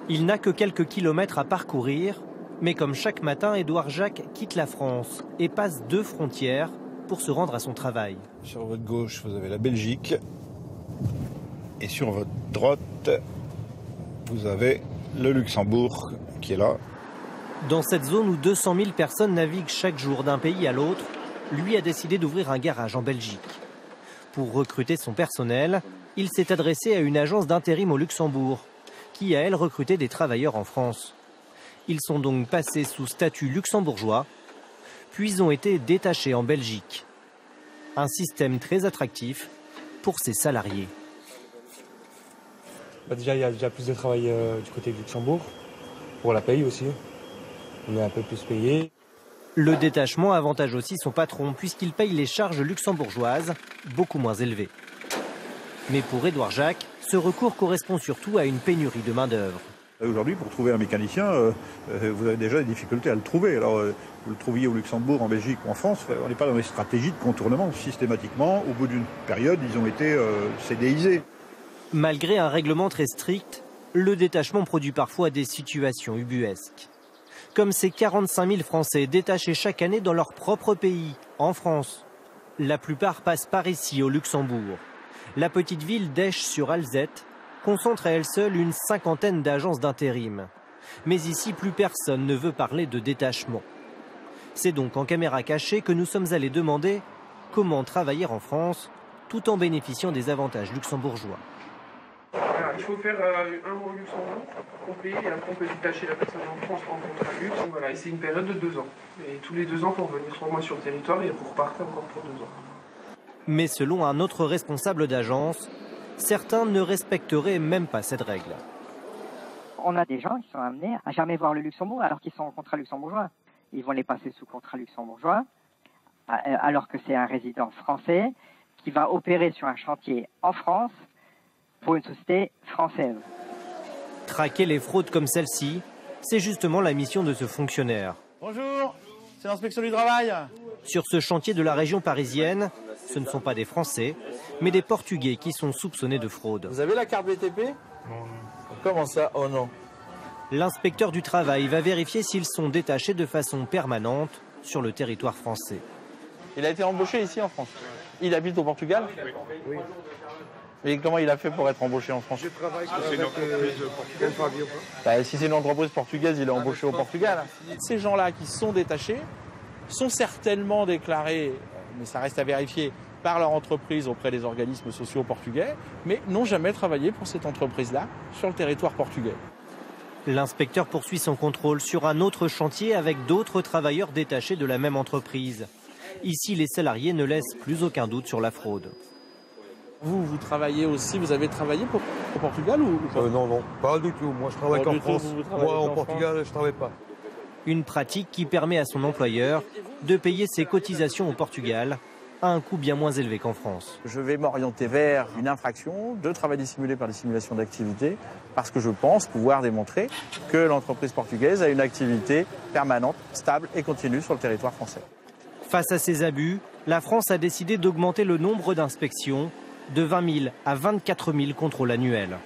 Il n'a que quelques kilomètres à parcourir, mais comme chaque matin, Édouard Jacques quitte la France et passe 2 frontières pour se rendre à son travail. Sur votre gauche, vous avez la Belgique et sur votre droite, vous avez le Luxembourg qui est là. Dans cette zone où 200 000 personnes naviguent chaque jour d'un pays à l'autre, lui a décidé d'ouvrir un garage en Belgique. Pour recruter son personnel, il s'est adressé à une agence d'intérim au Luxembourg, qui a elle recruté des travailleurs en France. Ils sont donc passés sous statut luxembourgeois, puis ont été détachés en Belgique. Un système très attractif pour ses salariés. Déjà, il y a déjà plus de travail du côté du Luxembourg, pour la paye aussi. On est un peu plus payé. Le détachement avantage aussi son patron puisqu'il paye les charges luxembourgeoises, beaucoup moins élevées. Mais pour Édouard Jacques, ce recours correspond surtout à une pénurie de main-d'œuvre. Aujourd'hui, pour trouver un mécanicien, vous avez déjà des difficultés à le trouver. Alors, vous le trouviez au Luxembourg, en Belgique ou en France, on n'est pas dans les stratégies de contournement. Systématiquement, au bout d'une période, ils ont été CDIsés. Malgré un règlement très strict, le détachement produit parfois des situations ubuesques. Comme ces 45 000 Français détachés chaque année dans leur propre pays, en France. La plupart passent par ici, au Luxembourg. La petite ville d'Esch-sur-Alzette concentre à elle seule une 50aine d'agences d'intérim. Mais ici, plus personne ne veut parler de détachement. C'est donc en caméra cachée que nous sommes allés demander comment travailler en France tout en bénéficiant des avantages luxembourgeois. Voilà, il faut faire un mois au Luxembourg complet et après on peut détacher la personne en France en contrat luxe. Voilà, et c'est une période de 2 ans. Et tous les 2 ans pour venir 3 mois sur le territoire et pour repartir encore pour 2 ans. Mais selon un autre responsable d'agence, certains ne respecteraient même pas cette règle. On a des gens qui sont amenés à jamais voir le Luxembourg alors qu'ils sont en contrat luxembourgeois. Ils vont les passer sous contrat luxembourgeois alors que c'est un résident français qui va opérer sur un chantier en France pour une société française. Traquer les fraudes comme celle-ci, c'est justement la mission de ce fonctionnaire. Bonjour, c'est l'inspection du travail. Sur ce chantier de la région parisienne, ce ne sont pas des Français, mais des Portugais qui sont soupçonnés de fraude. Vous avez la carte BTP? Non. Comment ça? Oh non. L'inspecteur du travail va vérifier s'ils sont détachés de façon permanente sur le territoire français. Il a été embauché ici en France. Il habite au Portugal? Oui. Et comment il a fait pour être embauché en France? Je travaille avec une entreprise portugaise. Si c'est une entreprise portugaise, il est embauché au Portugal. Ces gens-là qui sont détachés sont certainement déclarés, mais ça reste à vérifier, par leur entreprise auprès des organismes sociaux portugais, mais n'ont jamais travaillé pour cette entreprise-là sur le territoire portugais. L'inspecteur poursuit son contrôle sur un autre chantier avec d'autres travailleurs détachés de la même entreprise. Ici, les salariés ne laissent plus aucun doute sur la fraude. Vous travaillez aussi, vous avez travaillé au Portugal ou pas? Non, pas du tout. Moi, je travaille qu'en France. Moi, au Portugal, je ne travaille pas. Une pratique qui permet à son employeur de payer ses cotisations au Portugal à un coût bien moins élevé qu'en France. Je vais m'orienter vers une infraction de travail dissimulé par dissimulation d'activité parce que je pense pouvoir démontrer que l'entreprise portugaise a une activité permanente, stable et continue sur le territoire français. Face à ces abus, la France a décidé d'augmenter le nombre d'inspections de 20 000 à 24 000 contrôles annuels.